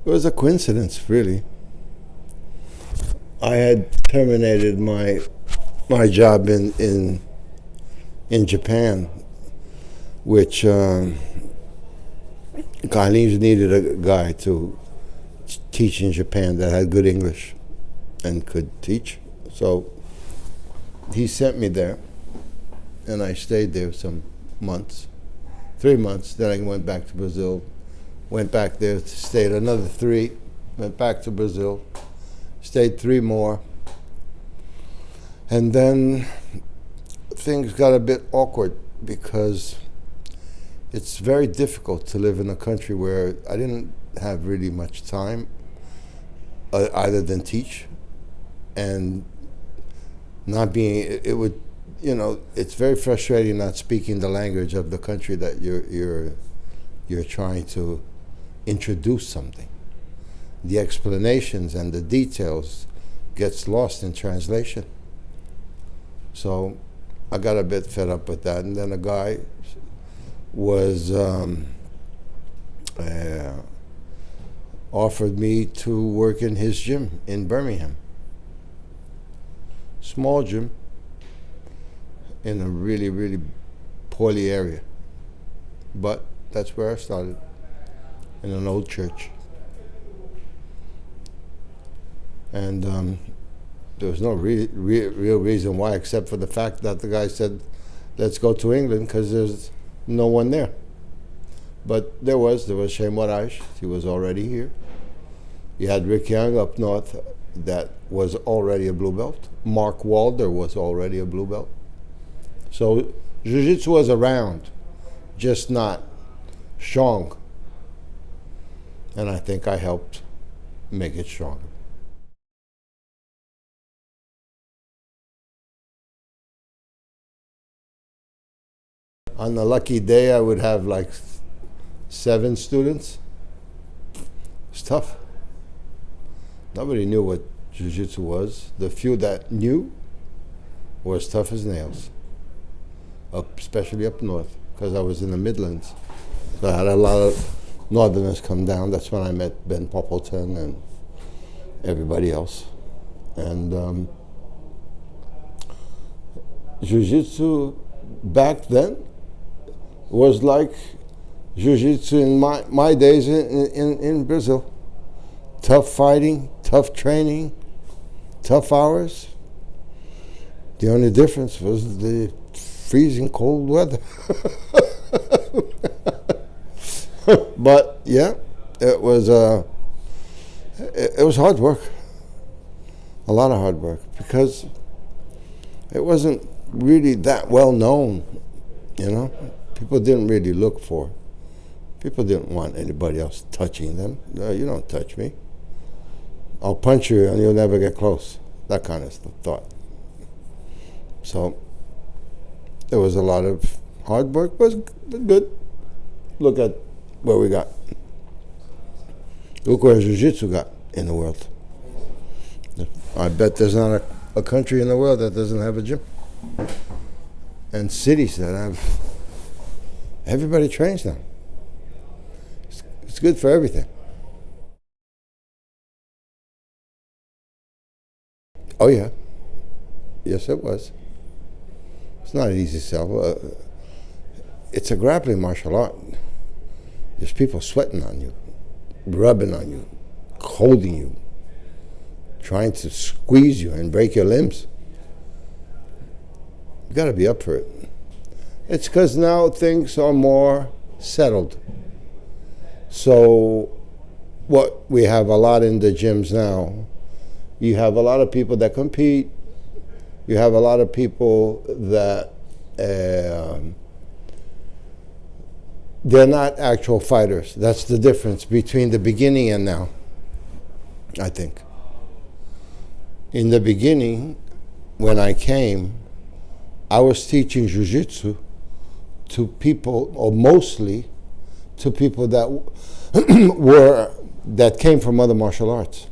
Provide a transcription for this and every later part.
It was a coincidence, really. I had terminated my job in Japan, which Carlinhos needed a guy to teach in Japan that had good English and could teach. So he sent me there, and I stayed there some months, 3 months. Then I went back to Brazil, went back there, stayed another 3, went back to Brazil, stayed 3 more. And then things got a bit awkward because it's very difficult to live in a country where I didn't have really much time other than teach, and not being, it would, you know, it's very frustrating not speaking the language of the country that you're trying to introduce something. The explanations and the details gets lost in translation. So I got a bit fed up with that, and then a guy was offered me to work in his gym in Birmingham. Small gym in a really, really poorly area. But that's where I started, in an old church. And there was no real reason why, except for the fact that the guy said, let's go to England because there's no one there. But there was Shane Moraes, he was already here. You had Rick Young up north that was already a blue belt. Mark Walder was already a blue belt. So Jiu-Jitsu was around, just not strong. And I think I helped make it stronger. On a lucky day, I would have like 7 students. It's tough. Nobody knew what Jiu-Jitsu was. The few that knew was tough as nails, especially up north, because I was in the Midlands. So I had a lot of Northerners come down. That's when I met Ben Poppleton and everybody else. And Jiu-Jitsu back then was like Jiu-Jitsu in my days in Brazil. Tough fighting, tough training, tough hours. The only difference was the freezing cold weather. But yeah, it was hard work. A lot of hard work, because it wasn't really that well known, you know. People didn't really look for. People didn't want anybody else touching them. No, you don't touch me. I'll punch you and you'll never get close. That kind of thought. So there was a lot of hard work, but good. Look at what we got. Look where Jiu-Jitsu got in the world. I bet there's not a country in the world that doesn't have a gym. And cities that have, everybody trains now. It's good for everything. Oh yeah, yes it was. It's not an easy sell. It's a grappling martial art. There's people sweating on you, rubbing on you, holding you, trying to squeeze you and break your limbs. You gotta be up for it. It's because now things are more settled. So what we have a lot in the gyms now, you have a lot of people that compete. You have a lot of people that they're not actual fighters. That's the difference between the beginning and now, I think. In the beginning, when I came, I was teaching Jiu-Jitsu to people, or mostly to people that that came from other martial arts.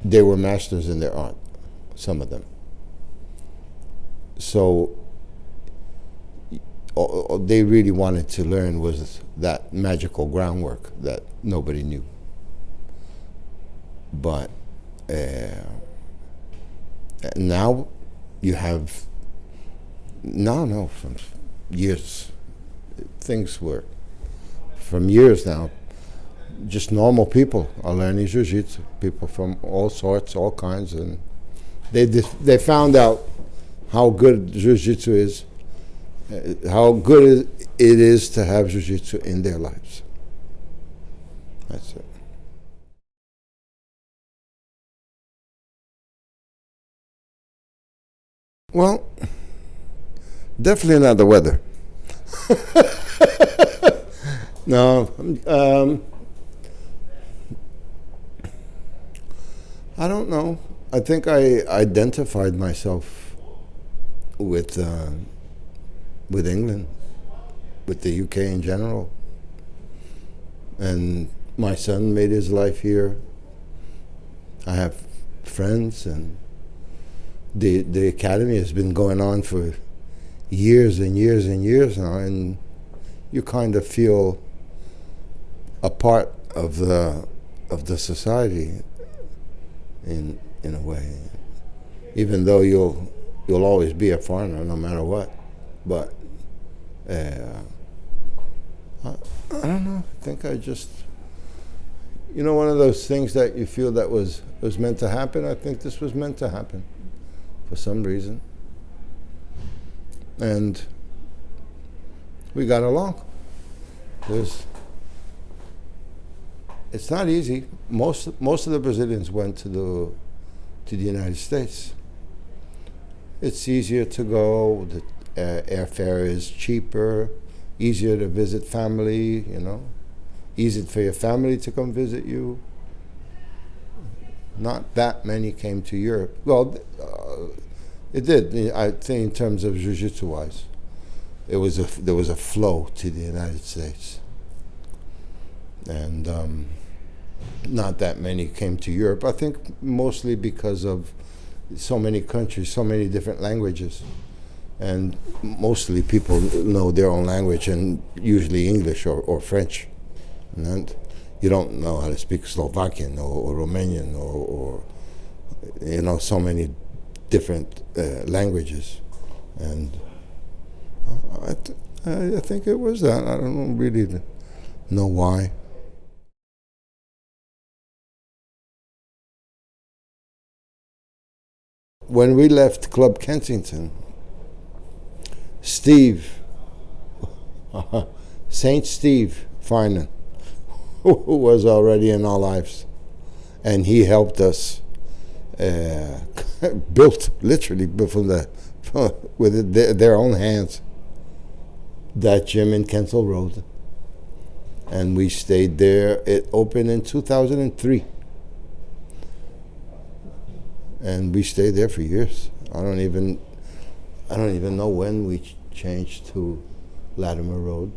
they were masters in their art, some of them. So all they really wanted to learn was that magical groundwork that nobody knew. But now you have, no, from years, things were, from years now, just normal people are learning jiu-jitsu, people from all sorts, all kinds, and they found out how good jiu-jitsu is, how good it is to have jiu-jitsu in their lives. That's it. Well, definitely not the weather. No, I don't know. I think I identified myself with England, with the UK in general, and my son made his life here. I have friends, and the academy has been going on for years and years and years now, and you kind of feel a part of the society in a way, even though you'll always be a foreigner no matter what. But I don't know. I think I just, one of those things that you feel that was meant to happen. I think this was meant to happen for some reason, and we got along. It's not easy. Most of the Brazilians went to the United States. It's easier to go. The airfare is cheaper, easier to visit family. Easy for your family to come visit you. Not that many came to Europe. Well, it did. I think in terms of jiu-jitsu wise, there was a flow to the United States, and not that many came to Europe. I think mostly because of so many countries, so many different languages, and mostly people know their own language, and usually English or French, and you don't know how to speak Slovakian or Romanian or so many different languages, and I think it was that. I don't really know why. When we left Club Kensington, Steve, Saint Steve Finan, who was already in our lives, and he helped us built literally with their own hands that gym in Kensal Road, and we stayed there. It opened in 2003, and we stayed there for years. I don't even know when we changed to Latimer Road.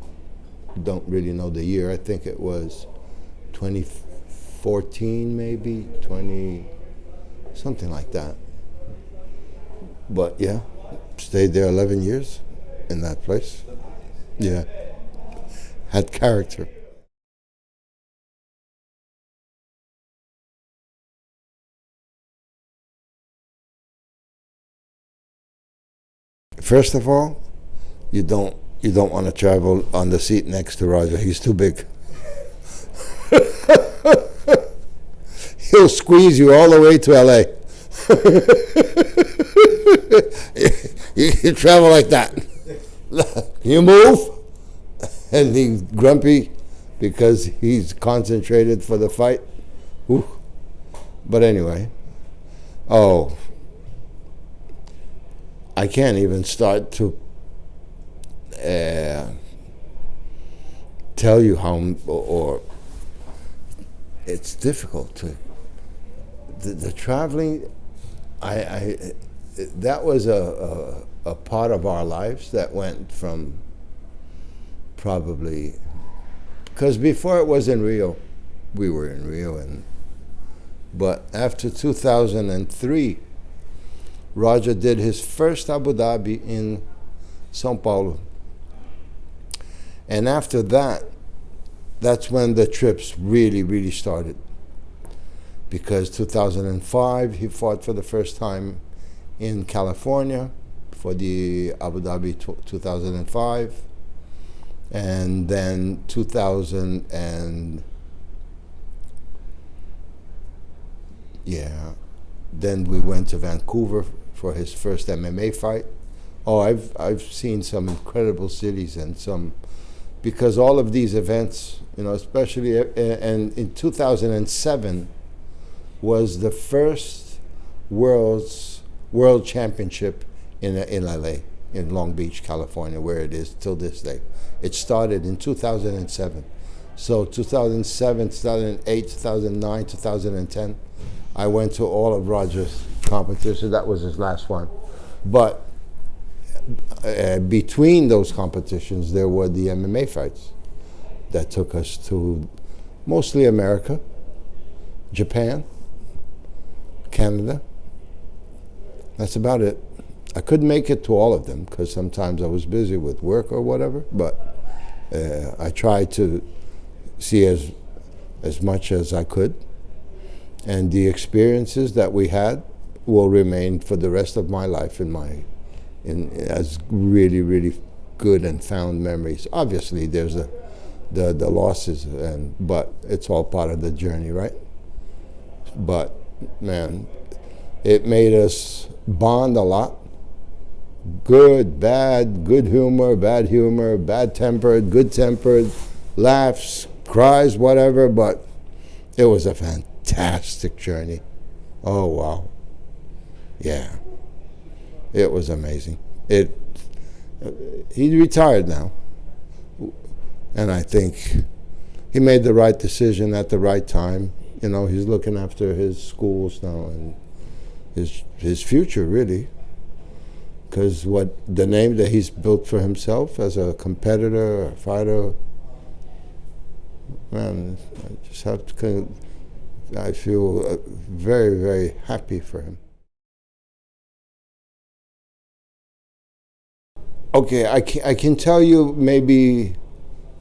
Don't really know the year. I think it was 2014, maybe 20, something like that. But yeah, stayed there 11 years in that place. Yeah, had character. First of all, you don't want to travel on the seat next to Roger. He's too big. He'll squeeze you all the way to LA. You travel like that. You move, and he's grumpy because he's concentrated for the fight. Ooh. But anyway, I can't even start to tell you how, or it's difficult to the traveling. That was a part of our lives that went from probably, because before it was in Rio, we were in Rio, and But after 2003, Roger did his first Abu Dhabi in São Paulo. And after that, that's when the trips really, really started. Because 2005, he fought for the first time in California for the Abu Dhabi 2005. And then 2000 and then we went to Vancouver for his first MMA fight. Oh, I've seen some incredible cities and some, because all of these events, especially, and in 2007 was the first world championship in LA, in Long Beach, California, where it is till this day. It started in 2007. So 2007, 2008, 2009, 2010, I went to all of Roger's competitions. That was his last one. But between those competitions, there were the MMA fights that took us to mostly America, Japan, Canada. That's about it. I couldn't make it to all of them because sometimes I was busy with work or whatever, but I tried to see as much as I could. And the experiences that we had will remain for the rest of my life as really, really good and fond memories. Obviously, there's the losses, but it's all part of the journey, right? But man, it made us bond a lot. Good, bad, good humor, bad tempered, good tempered, laughs, cries, whatever. But it was a fantastic journey. Oh wow, yeah, it was amazing. He retired now, and I think he made the right decision at the right time. He's looking after his schools now and his future, really. Because the name that he's built for himself as a competitor, a fighter, man, I just have to. I feel very, very happy for him. Okay, I can tell you maybe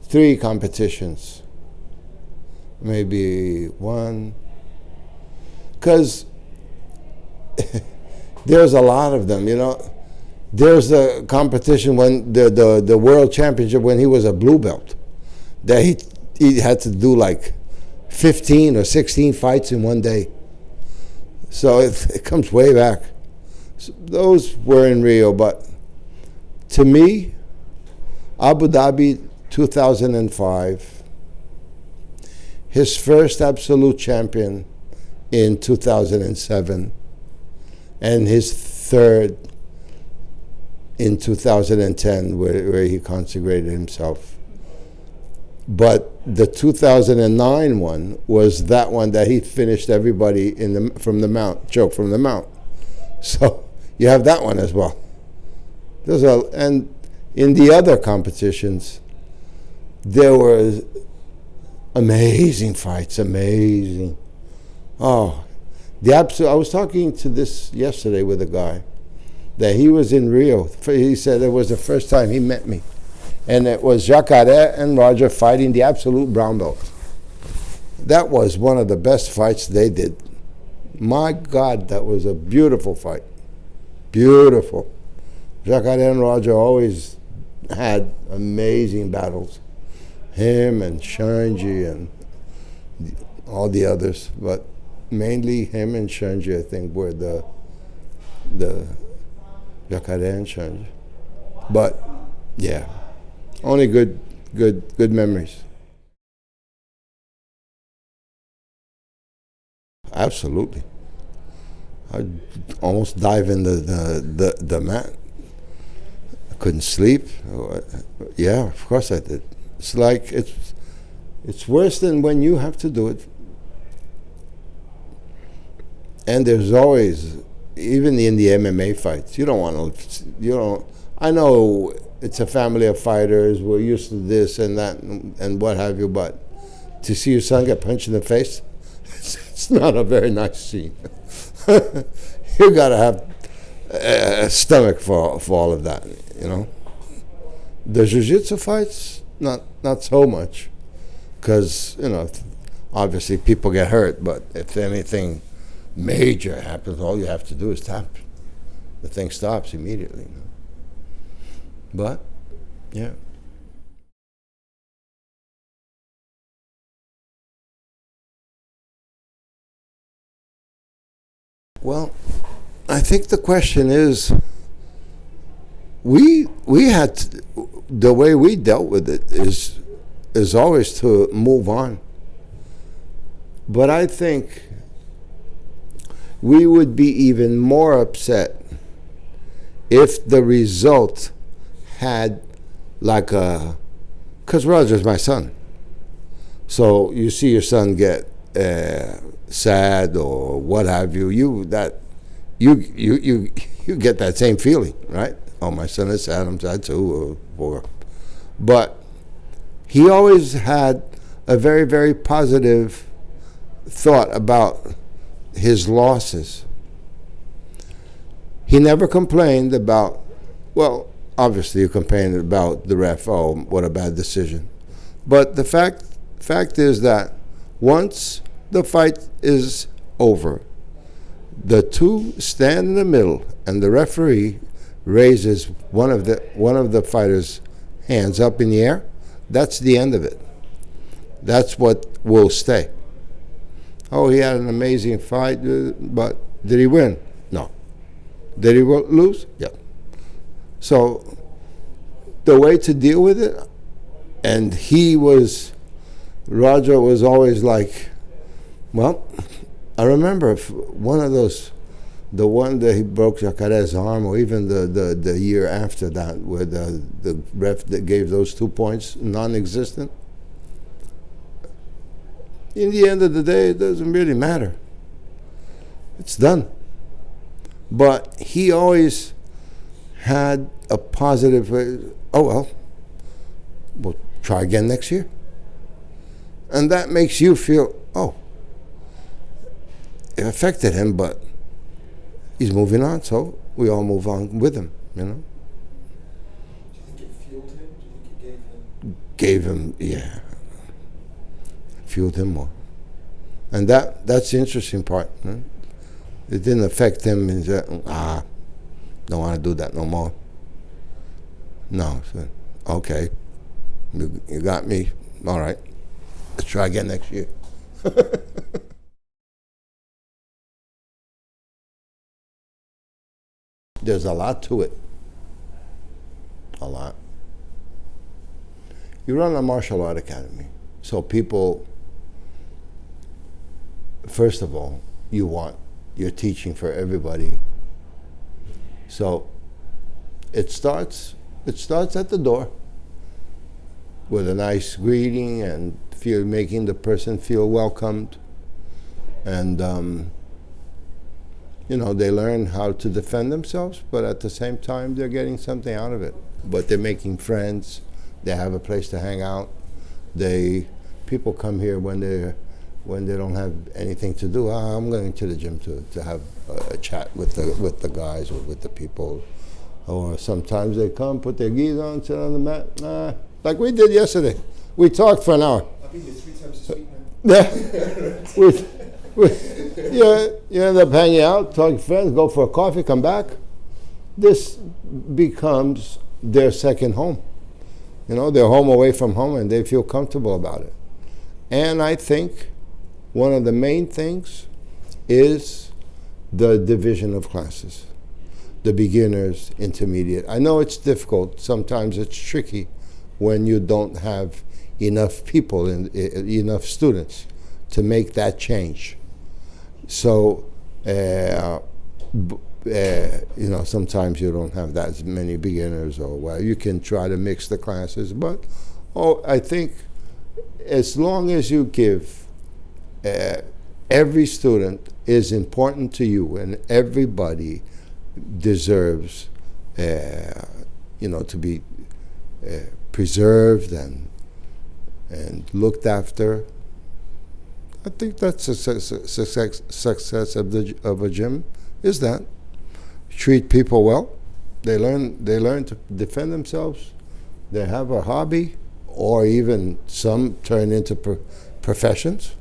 3 competitions. Maybe 1. Because there's a lot of them, There's the competition when the world championship when he was a blue belt, that he had to do like 15 or 16 fights in one day. So it comes way back. So those were in Rio, but to me, Abu Dhabi 2005, his first absolute champion in 2007, and his third in 2010, where he consecrated himself. But the 2009 one was that one that he finished everybody from the mount. So you have that one as well. And in the other competitions, there were amazing fights, amazing. Oh, I was talking to this yesterday with a guy that he was in Rio. He said it was the first time he met me. And it was Jacare and Roger fighting the absolute brown belt. That was one of the best fights they did. My God, that was a beautiful fight. Beautiful. Jacare and Roger always had amazing battles. Him and Shanji and all the others. But mainly him and Shanji, I think, were the Jacare and Shanji. But, yeah. Only good memories. Absolutely. I'd almost dive in the mat. I couldn't sleep. Yeah, of course I did. It's like it's worse than when you have to do it. And there's always, even in the MMA fights, I know it's a family of fighters, we're used to this and that and what have you, but to see your son get punched in the face, It's not a very nice scene. You gotta have a stomach for all of that, you know. The jiu-jitsu fights, not so much, because, you know, obviously people get hurt, but if anything major happens, all you have to do is tap. The thing stops immediately. You know? But, yeah. Well, I think the question is, we had to, the way we dealt with it is always to move on. But I think we would be even more upset if the result had like a, because Roger's my son. So you see your son get sad or what have you, you get that same feeling, right? Oh, my son is sad, I'm sad too. But he always had a very, very positive thought about his losses. He never complained about, well, obviously you complained about the ref, oh, what a bad decision. But the fact is that once the fight is over, the two stand in the middle and the referee raises one of the fighters' hands up in the air. That's the end of it. That's what will stay. Oh, he had an amazing fight, but did he win? No. Did he lose? Yeah. So the way to deal with it, and Roger was always like, well, I remember one of those, the one that he broke Jacaré's arm, or even the year after that, where the ref that gave those 2 points non-existent. In the end of the day, it doesn't really matter. It's done. But he always had a positive, oh well, we'll try again next year. And that makes you feel, oh, it affected him, but he's moving on, so we all move on with him, you know. Do you think it fueled him? Do you think it gave him, yeah. Fueled him more. And that's the interesting part. Huh? It didn't affect him in that, don't want to do that no more. No, so, okay, you got me, all right, let's try again next year. There's a lot to it. A lot. You run a martial art academy, so people, first of all, you're teaching for everybody. So it starts at the door with a nice greeting and making the person feel welcomed. And they learn how to defend themselves, but at the same time, they're getting something out of it. But they're making friends. They have a place to hang out. People come here when they don't have anything to do. I'm going to the gym to have a chat with the guys or with the people. Or sometimes they come, put their gis on, sit on the mat. Like we did yesterday. We talked for an hour. I've been here 3 times this week, man. Yeah. You end up hanging out, talk to friends, go for a coffee, come back. This becomes their second home. They're home away from home, and they feel comfortable about it. And I think one of the main things is the division of classes, the beginners, intermediate. I know it's difficult. Sometimes it's tricky when you don't have enough people and enough students to make that change. So, sometimes you don't have that many beginners, or you can try to mix the classes. But I think as long as you give every student is important to you, and everybody deserves, to be preserved and looked after. I think that's a success of a gym, is that treat people well. They learn to defend themselves. They have a hobby, or even some turn into professions,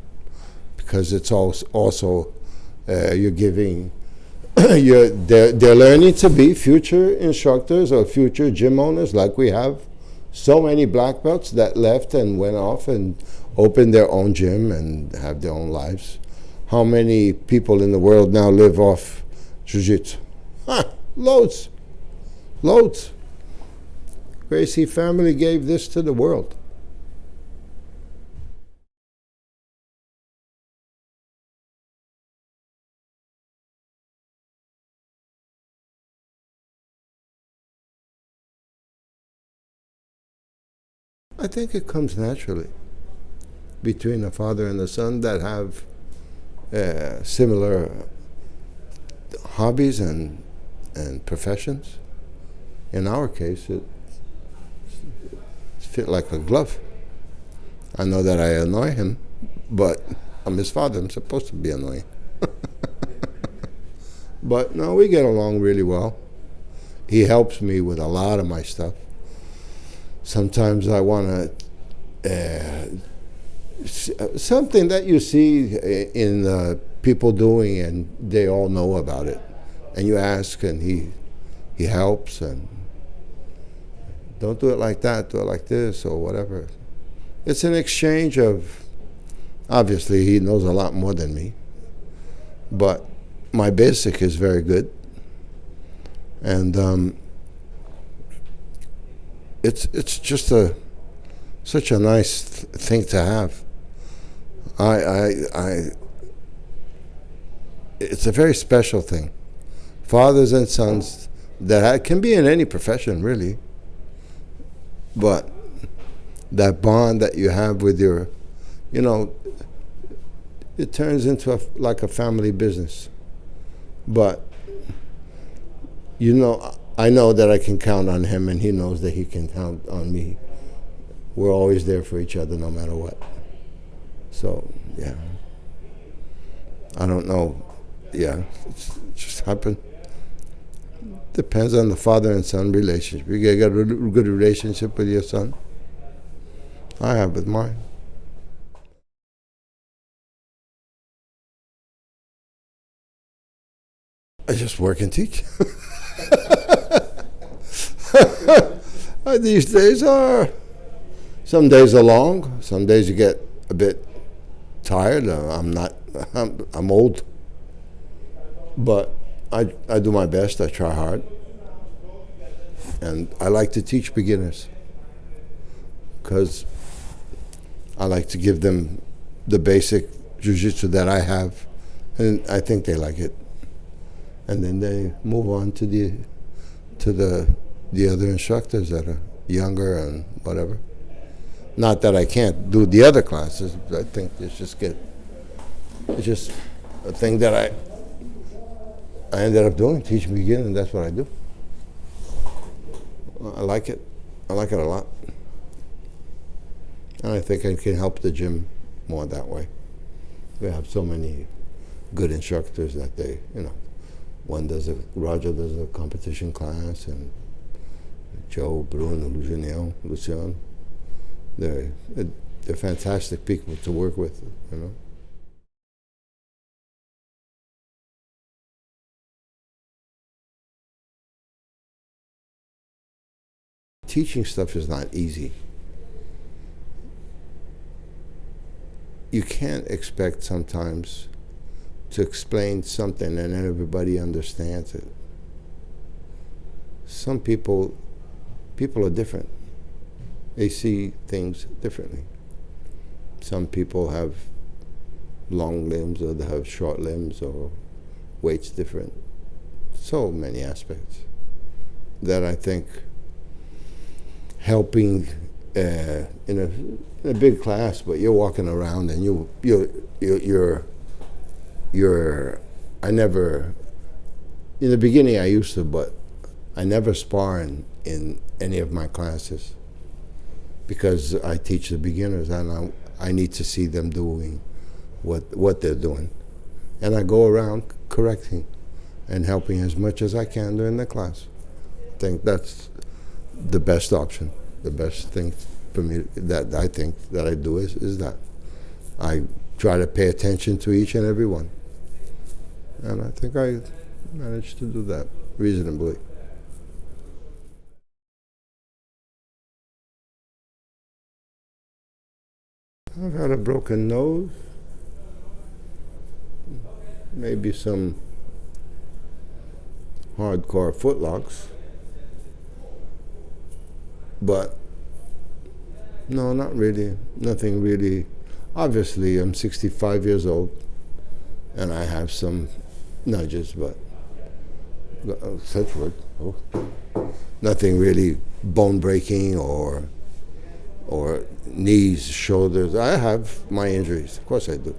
because it's also you're giving they're learning to be future instructors or future gym owners, like we have so many black belts that left and went off and opened their own gym and have their own lives. How many people in the world now live off jiu-jitsu? Loads. Gracie family gave this to the world. I think it comes naturally between a father and a son that have similar hobbies and professions. In our case, it fit like a glove. I know that I annoy him, but I'm his father. I'm supposed to be annoying. But no, we get along really well. He helps me with a lot of my stuff. Sometimes I want to something that you see in people doing, and they all know about it, and you ask, and he helps, and don't do it like that, do it like this, or whatever. It's an exchange of, obviously he knows a lot more than me, but my basic is very good, and it's just such a nice thing to have. It's a very special thing. Fathers and sons that can be in any profession, really, but that bond that you have with your, it turns into like a family business. But I know that I can count on him, and he knows that he can count on me. We're always there for each other, no matter what. So, yeah. I don't know. Yeah, it's just happened. Depends on the father and son relationship. You got a good relationship with your son? I have with mine. I just work and teach. These days some days are long, some days you get a bit tired. I'm old, but I do my best. I try hard, and I like to teach beginners because I like to give them the basic jiu-jitsu that I have, and I think they like it, and then they move on to the other instructors that are younger and whatever. Not that I can't do the other classes. I think it's just a thing that I ended up doing, teaching beginners, and that's what I do. I like it. I like it a lot. And I think I can help the gym more that way. We have so many good instructors that Roger does a competition class, and Joe, Bruno, Luciano. They're fantastic people to work with, Teaching stuff is not easy. You can't expect sometimes to explain something and then everybody understands it. Some people are different. They see things differently. Some people have long limbs, or they have short limbs, or weight's different. So many aspects that I think helping in a big class, but you're walking around and I never, in the beginning I used to, but I never spar in any of my classes, because I teach the beginners, and I need to see them doing what they're doing. And I go around correcting and helping as much as I can during the class. I think that's the best option. The best thing for me that I think that I do is that. I try to pay attention to each and every one. And I think I managed to do that reasonably. I've had a broken nose, maybe some hardcore footlocks, but no, not really, nothing really. Obviously, I'm 65 years old, and I have some nudges, but such word. Oh. Nothing really bone-breaking or knees, shoulders. I have my injuries, of course I do.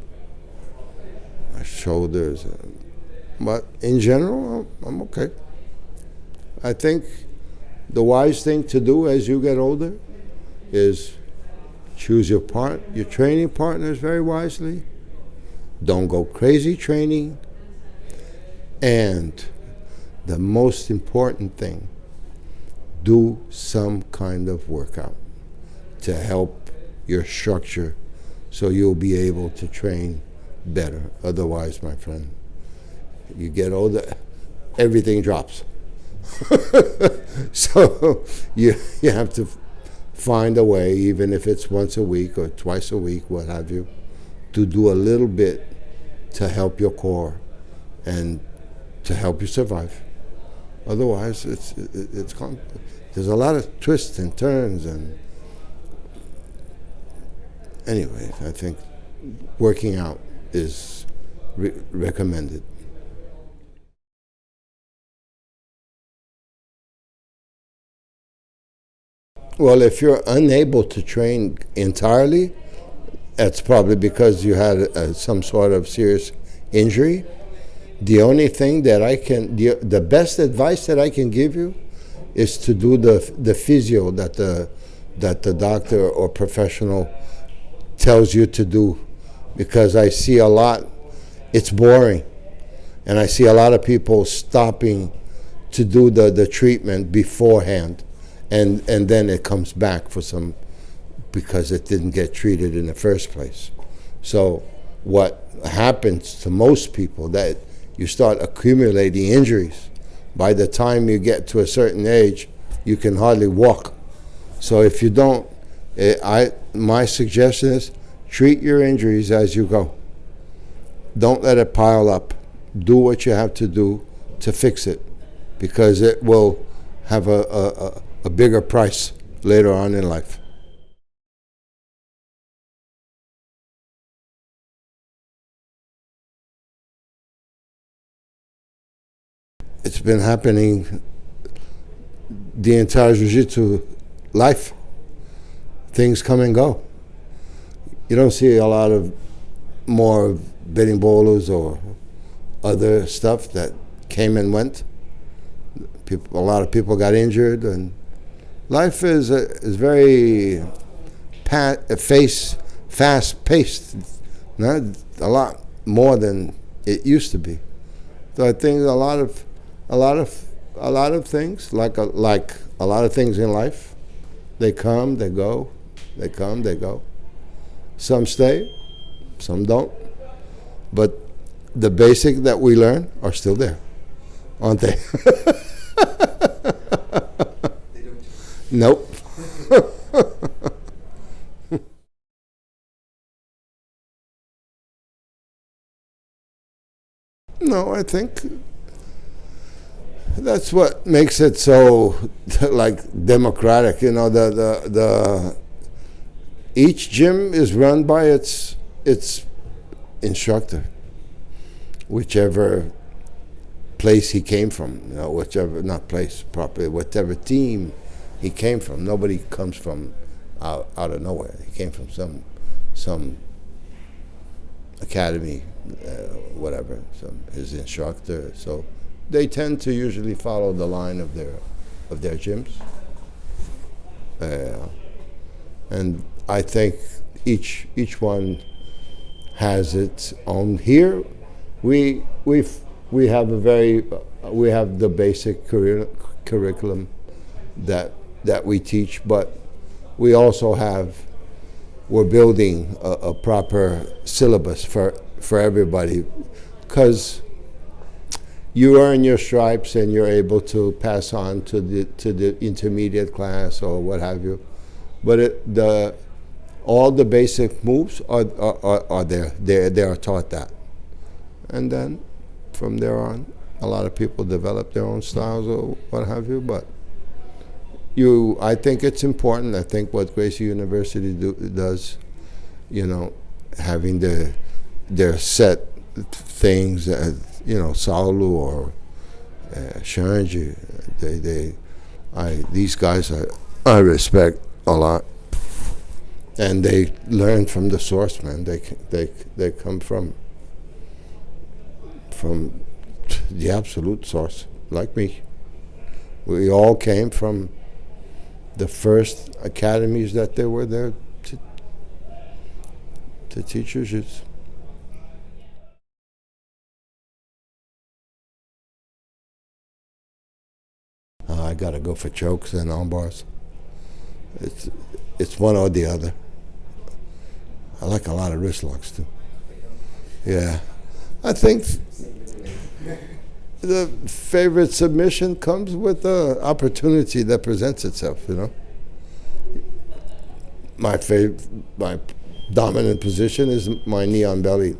My shoulders, but in general, I'm okay. I think the wise thing to do as you get older is choose your training partners very wisely. Don't go crazy training. And the most important thing, do some kind of workout to help your structure so you'll be able to train better. Otherwise, my friend, you get older, everything drops. So you have to find a way, even if it's once a week or twice a week, what have you, to do a little bit to help your core and to help you survive. Otherwise, there's a lot of twists and turns, and anyway, I think working out is recommended. Well, if you're unable to train entirely, that's probably because you had some sort of serious injury. The only thing that the best advice that I can give you is to do the physio that the doctor or professional tells you to do, because I see a lot, it's boring, and I see a lot of people stopping to do the treatment beforehand. And then it comes back because it didn't get treated in the first place. So what happens to most people, that you start accumulating injuries. By the time you get to a certain age, you can hardly walk. So if you don't, my suggestion is treat your injuries as you go. Don't let it pile up. Do what you have to do to fix it, because it will have a bigger price later on in life. It's been happening the entire Jiu-Jitsu life. Things come and go. You don't see a lot of more betting bowlers or other stuff that came and went. A lot of people got injured, and life is very fast-paced, not a lot more than it used to be. So I think a lot of things, like a lot of things in life, they come, they go, they come, they go. Some stay, some don't. But the basic that we learn are still there, aren't they? They don't. Nope. No, I think that's what makes it so like democratic. You know, the each gym is run by its instructor, whichever place he came from. You know, whatever team he came from. Nobody comes from out of nowhere. He came from some academy, whatever. His instructor. So they tend to usually follow the line of their gyms. And I think each one has its own. Here, we have we have the basic curriculum that we teach, but we also we're building a proper syllabus for everybody, because you earn your stripes and you're able to pass on to the intermediate class or what have you. But all the basic moves are there. They are taught that, and then from there on, a lot of people develop their own styles or what have you. But I think it's important. I think what Gracie University does, having their set things, Saulu or Shanji, these guys I respect a lot, and they learn from the source, man. They come from the absolute source, like me. We all came from the first academies that they were there to teach jiu-jitsu. I gotta go for chokes and arm bars. It's one or the other. I like a lot of wrist locks too. Yeah, I think the favorite submission comes with the opportunity that presents itself. My dominant position is my knee on belly.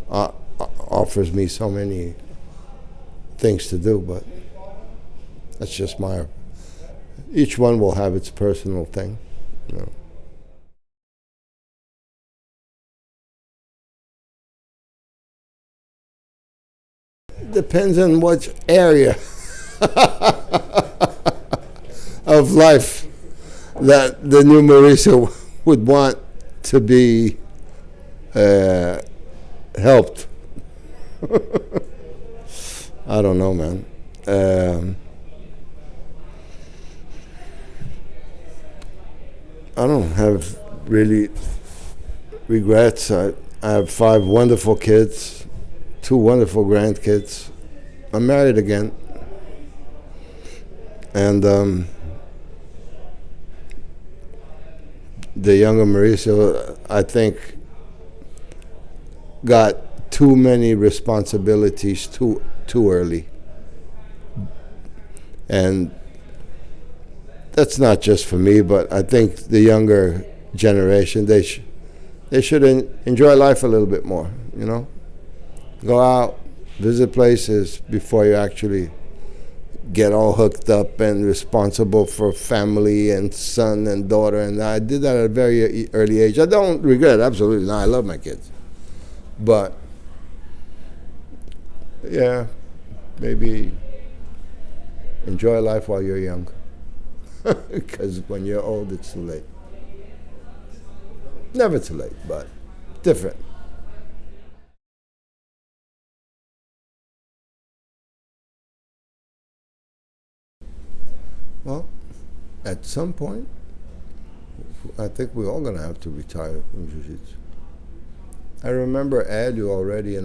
That offers me so many things to do, but that's just each one will have its personal thing. Depends on what area of life that the new Mauricio would want to be helped. I don't know, man. I don't have really regrets. I have 5 wonderful kids, 2 wonderful grandkids. I'm married again. And the younger Mauricio, I think, got too many responsibilities too early. And that's not just for me, but I think the younger generation, they should enjoy life a little bit more, Go out, visit places before you actually get all hooked up and responsible for family and son and daughter. And I did that at a very early age. I don't regret it, absolutely not. I love my kids. But, yeah, maybe enjoy life while you're young. Because when you're old, it's too late. Never too late, but different. Well, at some point, I think we're all going to have to retire from jiu-jitsu. I remember Adu already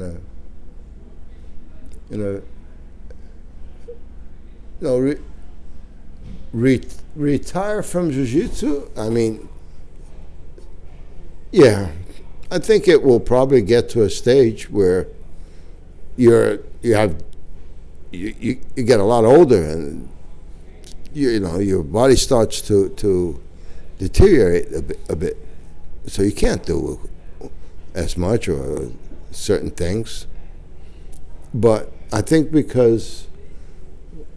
retire from jiu-jitsu. I mean, yeah, I think it will probably get to a stage where you get a lot older, and your body starts to deteriorate a bit, so you can't do as much or certain things. But I think because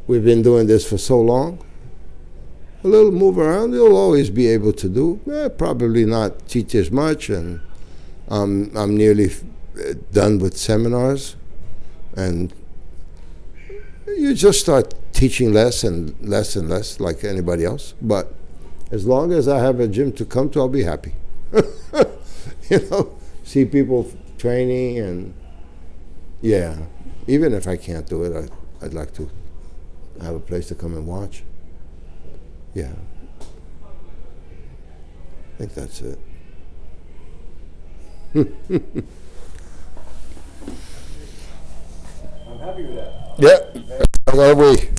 we've been doing this for so long, a little move around you'll always be able to do. Probably not teach as much, and I'm nearly done with seminars, and you just start teaching less and less and less like anybody else. But as long as I have a gym to come to, I'll be happy. See people training, and yeah, even if I can't do it, I'd like to have a place to come and watch. Yeah, I think that's it. I'm happy with that. Yeah, that's our way.